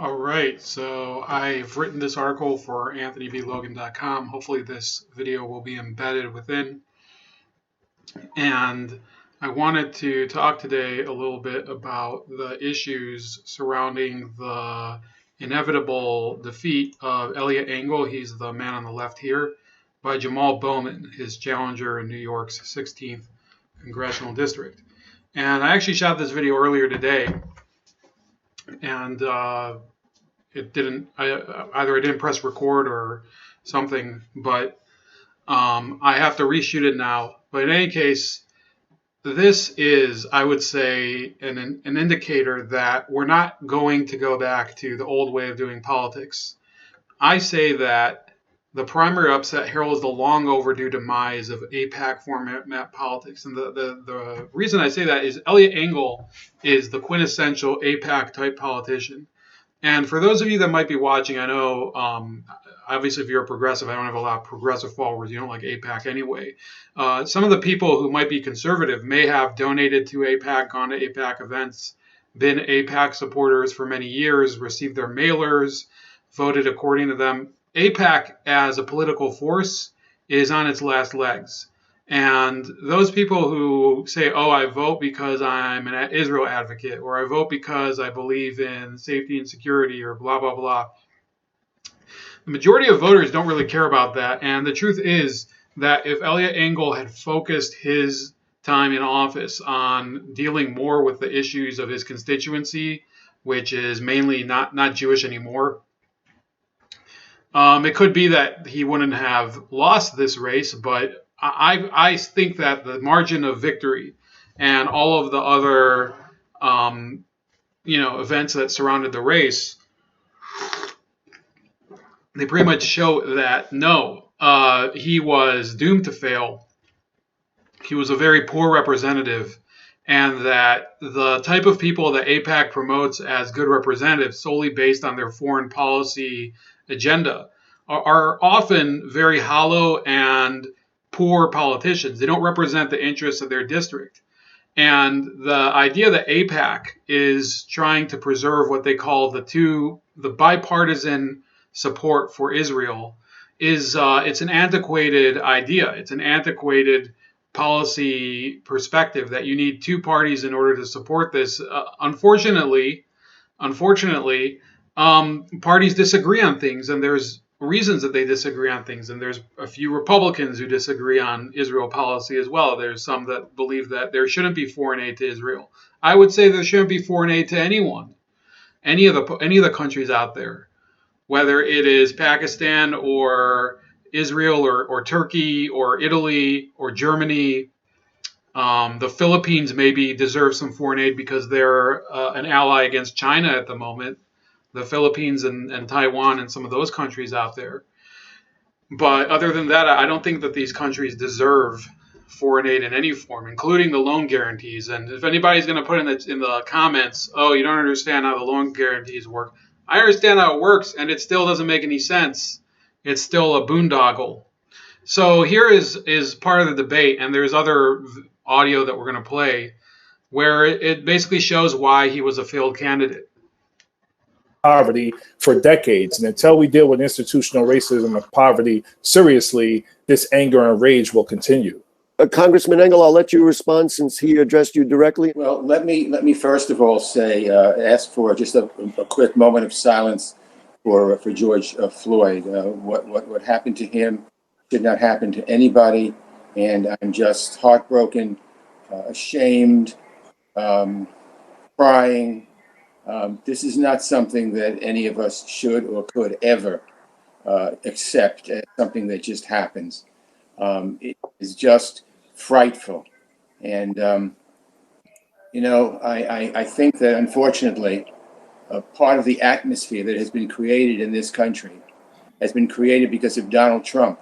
All right, so I've written this article for AnthonyBLogan.com. Hopefully this video will be embedded within. And I wanted to talk today a little bit about the issues surrounding the inevitable defeat of Eliot Engel, he's the man on the left here, by Jamaal Bowman, his challenger in New York's 16th Congressional District. And I actually shot this video earlier today, and it didn't, either I didn't press record or something, but I have to reshoot it now. But in any case, this is, I would say, an indicator that we're not going to go back to the old way of doing politics. I say that the primary upset heralds the long overdue demise of AIPAC format politics. And the reason I say that is Eliot Engel is the quintessential AIPAC type politician. And for those of you that might be watching, I know, obviously, if you're a progressive, I don't have a lot of progressive followers. You don't like AIPAC anyway. Some of the people who might be conservative may have donated to AIPAC, gone to AIPAC events, been AIPAC supporters for many years, received their mailers, voted according to them. AIPAC as a political force is on its last legs. And those people who say, oh, I vote because I'm an Israel advocate, or I vote because I believe in safety and security, or blah, blah, blah. The majority of voters don't really care about that. And the truth is that if Eliot Engel had focused his time in office on dealing more with the issues of his constituency, which is mainly not Jewish anymore, it could be that he wouldn't have lost this race, but I think that the margin of victory and all of the other events that surrounded the race, they pretty much show that no, he was doomed to fail. He was a very poor representative, and that the type of people that AIPAC promotes as good representatives solely based on their foreign policy agenda are often very hollow and poor politicians. They don't represent the interests of their district. And the idea that AIPAC is trying to preserve what they call the bipartisan support for Israel is it's an antiquated idea. It's an antiquated policy perspective that you need two parties in order to support this. Unfortunately, parties disagree on things, and there's reasons that they disagree on things. And there's a few Republicans who disagree on Israel policy as well. There's some that believe that there shouldn't be foreign aid to Israel. I would say there shouldn't be foreign aid to anyone, any of the countries out there, whether it is Pakistan or Israel or Turkey or Italy or Germany. The Philippines maybe deserve some foreign aid because they're an ally against China at the moment. The Philippines and Taiwan and some of those countries out there. But other than that, I don't think that these countries deserve foreign aid in any form, including the loan guarantees. And if anybody's going to put in the comments, oh, you don't understand how the loan guarantees work. I understand how it works, and it still doesn't make any sense. It's still a boondoggle. So here is part of the debate, and there's other audio that we're going to play, where it basically shows why he was a failed candidate. Poverty for decades, and until we deal with institutional racism and poverty seriously, this anger and rage will continue. Congressman Engel, I'll let you respond since he addressed you directly. Well, let me first of all say, ask for just a quick moment of silence for George Floyd. What happened to him did not happen to anybody, and I'm just heartbroken, ashamed, crying. This is not something that any of us should or could ever accept as something that just happens. It is just frightful. And, I think that unfortunately, part of the atmosphere that has been created in this country has been created because of Donald Trump.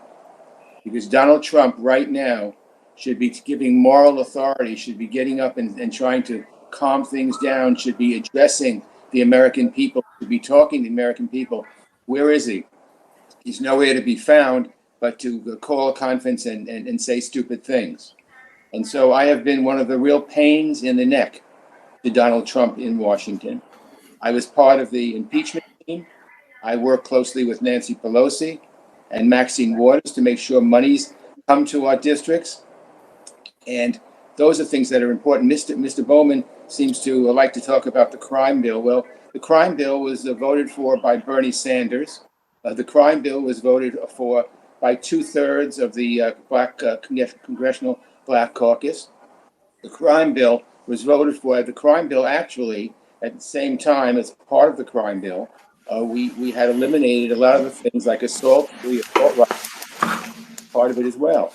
Because Donald Trump right now should be giving moral authority, should be getting up and trying to calm things down, should be addressing the American people, should be talking to the American people. Where is he? He's nowhere to be found but to call a conference and say stupid things. And so I have been one of the real pains in the neck to Donald Trump in Washington. I was part of the impeachment I work closely with Nancy Pelosi and Maxine Waters to make sure monies come to our districts. And those are things that are important. Mr. Bowman seems to like to talk about the crime bill. Well, the crime bill was voted for by Bernie Sanders. The crime bill was voted for by 2/3 of the Congressional Black Caucus. The crime bill was voted for. The crime bill actually, at the same time as part of the crime bill, we had eliminated a lot of the things like assault part of it as well.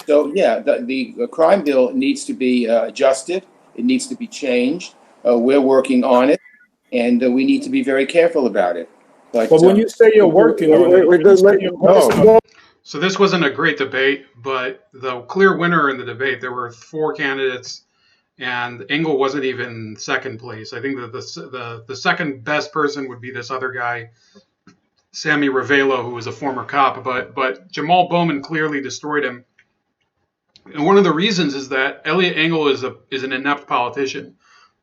So yeah, the crime bill needs to be adjusted. It needs to be changed. We're working on it, and we need to be very careful about it. But when you say you're working on it, So this wasn't a great debate, but the clear winner in the debate, there were 4 candidates, and Engel wasn't even second place. I think that the second best person would be this other guy, Sammy Ravello, who was a former cop, but Jamaal Bowman clearly destroyed him. And one of the reasons is that Eliot Engel is an inept politician,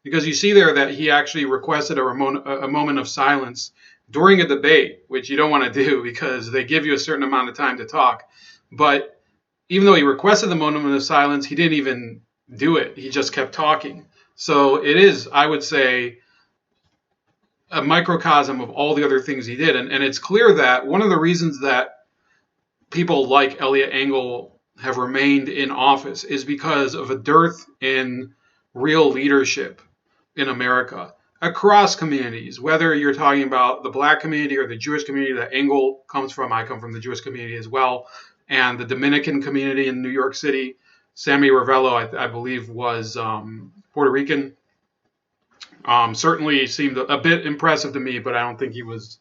because you see there that he actually requested a moment of silence during a debate, which you don't want to do because they give you a certain amount of time to talk. But even though he requested the moment of silence, he didn't even do it. He just kept talking. So it is, I would say, a microcosm of all the other things he did. And it's clear that one of the reasons that people like Eliot Engel have remained in office is because of a dearth in real leadership in America across communities, whether you're talking about the Black community or the Jewish community that Engel comes from. I come from the Jewish community as well, and the Dominican community in New York City. Sammy Ravello, I believe, was Puerto Rican. Certainly seemed a bit impressive to me, but I don't think he was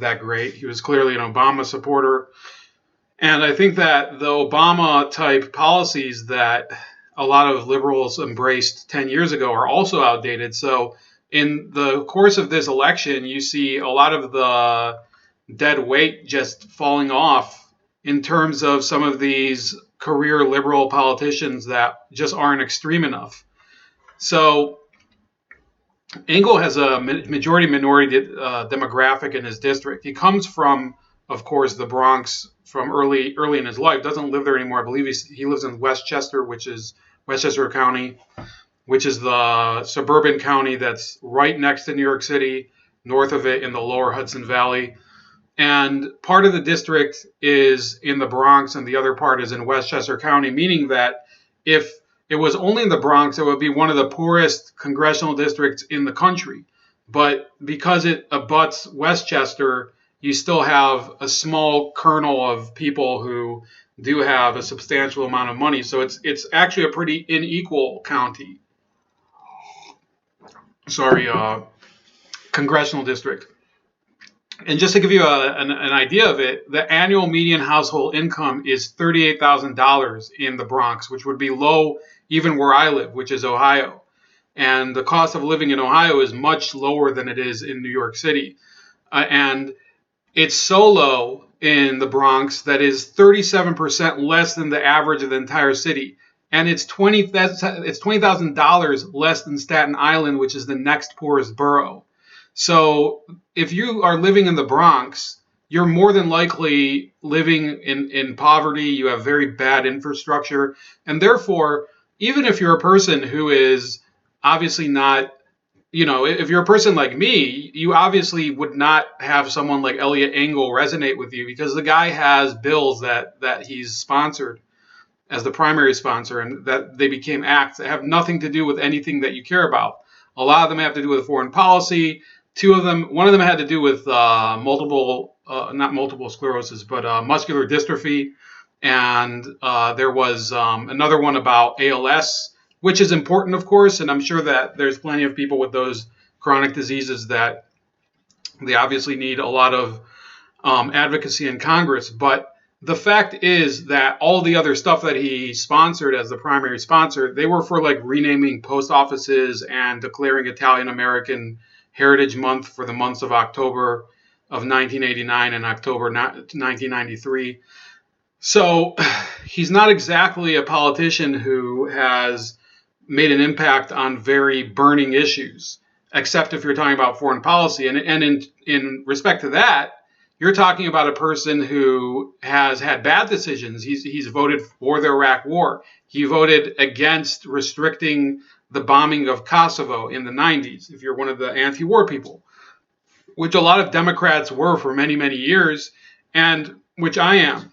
that great. He was clearly an Obama supporter. And I think that the Obama type policies that a lot of liberals embraced 10 years ago are also outdated. So in the course of this election, you see a lot of the dead weight just falling off in terms of some of these career liberal politicians that just aren't extreme enough. So Engel has a majority minority demographic in his district. He comes from, of course, the Bronx from early in his life. Doesn't live there anymore. I believe he lives in Westchester, which is Westchester County, which is the suburban county that's right next to New York City, north of it in the lower Hudson Valley. And part of the district is in the Bronx and the other part is in Westchester County, meaning that if it was only in the Bronx, it would be one of the poorest congressional districts in the country. But because it abuts Westchester, you still have a small kernel of people who do have a substantial amount of money. So it's actually a pretty unequal county. Congressional district. And just to give you an idea of it, the annual median household income is $38,000 in the Bronx, which would be low even where I live, which is Ohio. And the cost of living in Ohio is much lower than it is in New York City. And it's so low in the Bronx that is 37% less than the average of the entire city. And it's $20,000 less than Staten Island, which is the next poorest borough. So if you are living in the Bronx, you're more than likely living in poverty. You have very bad infrastructure. And therefore, even if you're a person who is obviously not, if you're a person like me, you obviously would not have someone like Eliot Engel resonate with you because the guy has bills that he's sponsored as the primary sponsor and that they became acts that have nothing to do with anything that you care about. A lot of them have to do with foreign policy. One of them had to do with not multiple sclerosis, but muscular dystrophy. And there was another one about ALS, which is important, of course. And I'm sure that there's plenty of people with those chronic diseases that they obviously need a lot of advocacy in Congress. But the fact is that all the other stuff that he sponsored as the primary sponsor, they were for like renaming post offices and declaring Italian American Heritage Month for the months of October of 1989 and October 1993. So he's not exactly a politician who has made an impact on very burning issues. except if you're talking about foreign policy. And in respect to that, you're talking about a person who has had bad decisions. He's voted for the Iraq War. He voted against restricting the bombing of Kosovo in the 90s, if you're one of the anti-war people, which a lot of Democrats were for many, many years, and which I am,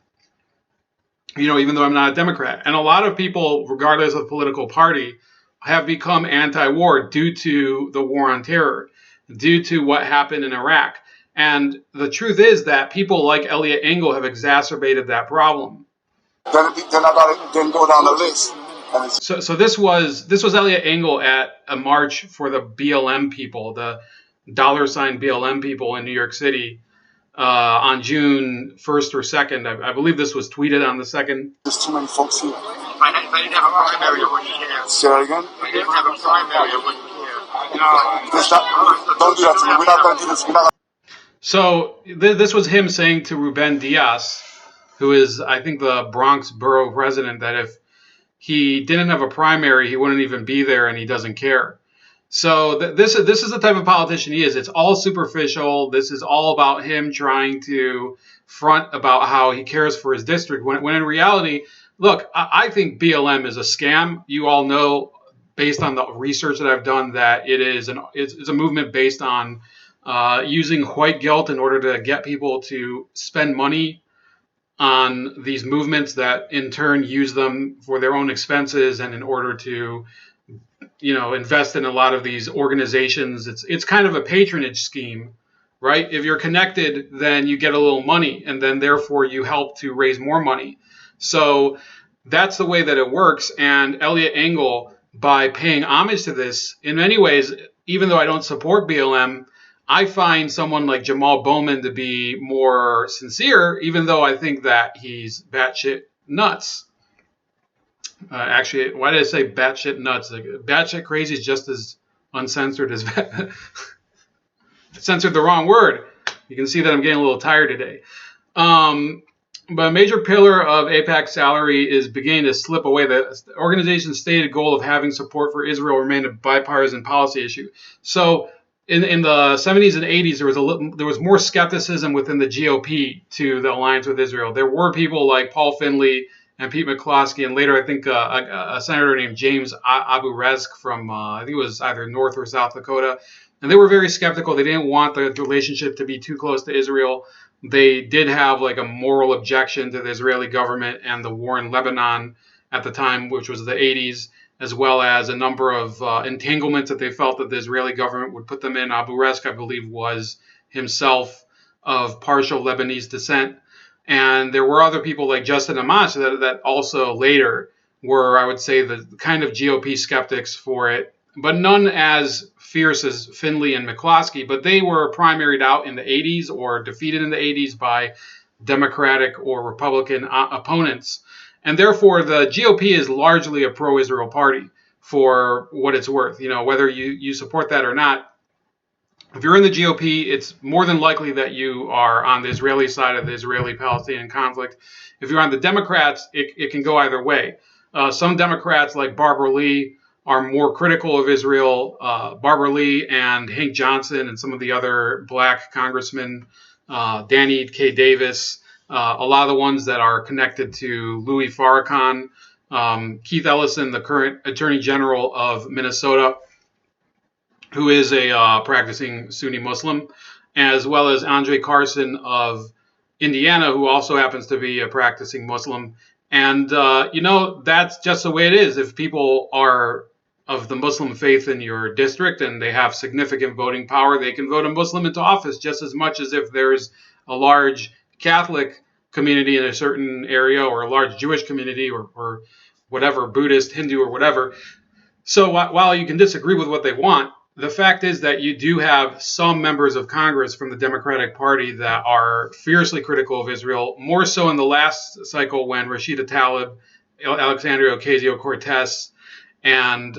even though I'm not a Democrat. And a lot of people, regardless of political party, have become anti-war due to the war on terror, due to what happened in Iraq. And the truth is that people like Eliot Engel have exacerbated that problem. Then I got to go down the list. So this was Eliot Engel at a march for the BLM people, the $ BLM people in New York City on June 1st or 2nd. I believe this was tweeted on the 2nd. There's too many folks here. I didn't have a primary, I wouldn't care. Say that again? I didn't have a primary, I wouldn't care. Don't do that to me. We're not going to do this. So this was him saying to Ruben Diaz, who is, I think, the Bronx borough president, that if he didn't have a primary, he wouldn't even be there, and he doesn't care. So this is the type of politician he is. It's all superficial. This is all about him trying to front about how he cares for his district, when in reality, look, I think BLM is a scam. You all know, based on the research that I've done, that it's a movement based on using white guilt in order to get people to spend money on these movements that in turn use them for their own expenses, and in order to invest in a lot of these organizations. It's kind of a patronage scheme, right? If you're connected, then you get a little money, and then therefore you help to raise more money. So that's the way that it works. And Eliot Engel, by paying homage to this, in many ways, even though I don't support BLM, I find someone like Jamaal Bowman to be more sincere, even though I think that he's batshit nuts. Actually, why did I say batshit nuts? Like, batshit crazy is just as uncensored as censored the wrong word. You can see that I'm getting a little tired today. But a major pillar of AIPAC's salary is beginning to slip away. The organization's stated goal of having support for Israel remained a bipartisan policy issue. So in the 70s and 80s, there was more skepticism within the GOP to the alliance with Israel. There were people like Paul Finley and Pete McCloskey, and later I think a senator named James Abu Rezk from, I think it was either North or South Dakota. And they were very skeptical. They didn't want the relationship to be too close to Israel. They did have like a moral objection to the Israeli government and the war in Lebanon at the time, which was the 80s, as well as a number of entanglements that they felt that the Israeli government would put them in. Abu Rezk, I believe, was himself of partial Lebanese descent. And there were other people like Justin Amash that also later were, I would say, the kind of GOP skeptics for it, but none as fierce as Finley and McCloskey. But they were primaried out in the 80s or defeated in the 80s by Democratic or Republican opponents. And therefore, the GOP is largely a pro-Israel party for what it's worth. Whether you support that or not, if you're in the GOP, it's more than likely that you are on the Israeli side of the Israeli-Palestinian conflict. If you're on the Democrats, it can go either way. Some Democrats, like Barbara Lee, are more critical of Israel. Barbara Lee and Hank Johnson and some of the other black congressmen, Danny K. Davis, a lot of the ones that are connected to Louis Farrakhan, Keith Ellison, the current Attorney General of Minnesota, who is a practicing Sunni Muslim, as well as Andre Carson of Indiana, who also happens to be a practicing Muslim. And, that's just the way it is. If people are of the Muslim faith in your district and they have significant voting power, they can vote a Muslim into office just as much as if there's a large Catholic community in a certain area or a large Jewish community or whatever, Buddhist, Hindu, or whatever. So while you can disagree with what they want, the fact is that you do have some members of Congress from the Democratic Party that are fiercely critical of Israel, more so in the last cycle when Rashida Tlaib, Alexandria Ocasio-Cortez, and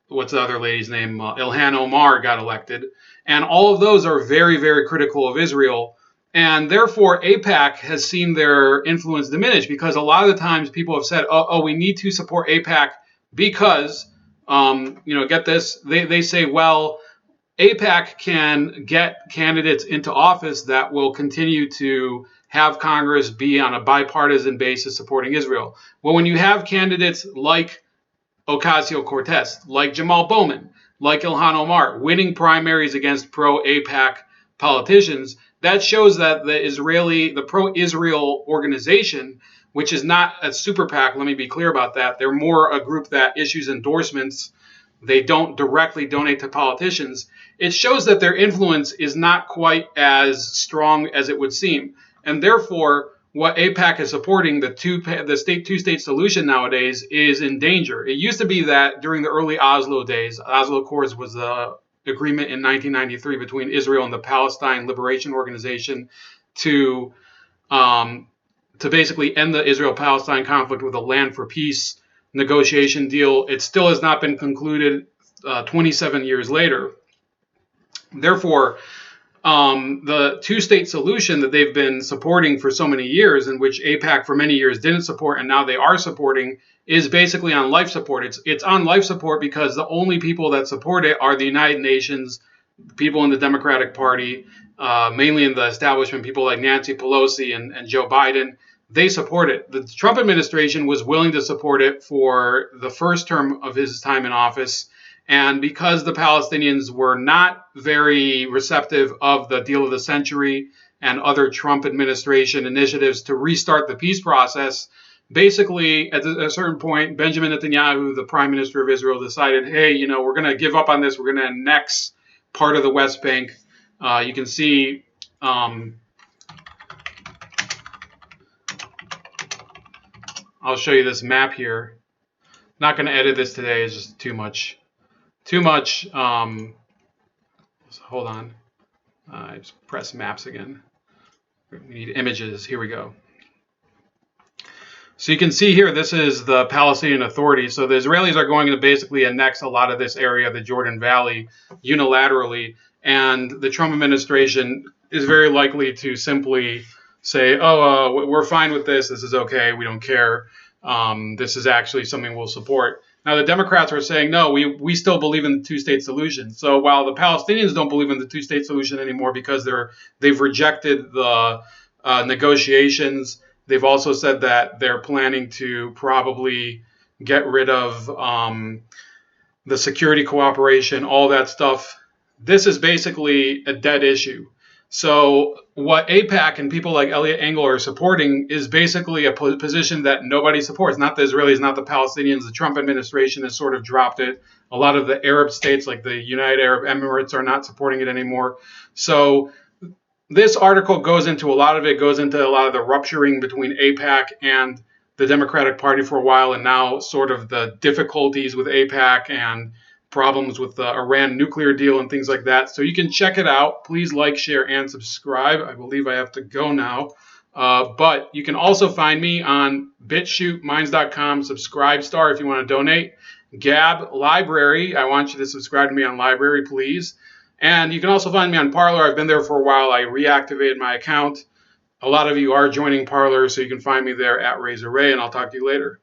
what's the other lady's name? Ilhan Omar got elected. And all of those are very, very critical of Israel. And therefore, AIPAC has seen their influence diminish because a lot of the times people have said, we need to support AIPAC because Get this, they say, well, AIPAC can get candidates into office that will continue to have Congress be on a bipartisan basis supporting Israel. Well, when you have candidates like Ocasio-Cortez, like Jamaal Bowman, like Ilhan Omar, winning primaries against pro-AIPAC politicians, that shows that the pro-Israel organization, which is not a super PAC, let me be clear about that. They're more a group that issues endorsements. They don't directly donate to politicians. It shows that their influence is not quite as strong as it would seem. And therefore, what AIPAC is supporting, the two-state solution nowadays, is in danger. It used to be that during the early Oslo days, Oslo Accords was the agreement in 1993 between Israel and the Palestine Liberation Organization to basically end the Israel-Palestine conflict with a land for peace negotiation deal. It still has not been concluded 27 years later. Therefore, the two-state solution that they've been supporting for so many years, and which AIPAC for many years didn't support and now they are supporting, is basically on life support. It's on life support because the only people that support it are the United Nations, people in the Democratic Party, mainly in the establishment, people like Nancy Pelosi and Joe Biden. They support it. The Trump administration was willing to support it for the first term of his time in office. And because the Palestinians were not very receptive of the deal of the century and other Trump administration initiatives to restart the peace process, basically at a certain point, Benjamin Netanyahu, the prime minister of Israel, decided, hey, we're going to give up on this. We're going to annex part of the West Bank. You can see I'll show you this map here. Not going to edit this today. It's just too much. Hold on. I just press maps again. We need images. Here we go. So you can see here, this is the Palestinian Authority. So the Israelis are going to basically annex a lot of this area, the Jordan Valley, unilaterally. And the Trump administration is very likely to simply say, we're fine with this. This is okay. We don't care. This is actually something we'll support. Now, the Democrats are saying, no, we still believe in the two-state solution. So while the Palestinians don't believe in the two-state solution anymore because they've rejected the negotiations, they've also said that they're planning to probably get rid of the security cooperation, all that stuff. This is basically a dead issue. So what AIPAC and people like Eliot Engel are supporting is basically a position that nobody supports, not the Israelis, not the Palestinians. The Trump administration has sort of dropped it. A lot of the Arab states, like the United Arab Emirates, are not supporting it anymore. So this article goes into a lot of the rupturing between AIPAC and the Democratic Party for a while, and now sort of the difficulties with AIPAC and problems with the Iran nuclear deal and things like that. So you can check it out. Please like, share, and subscribe. I believe I have to go now. But you can also find me on BitChuteMinds.com, Subscribestar if you want to donate. Gab Library. I want you to subscribe to me on Library, please. And you can also find me on Parler. I've been there for a while. I reactivated my account. A lot of you are joining Parler, so you can find me there at Razor Ray, and I'll talk to you later.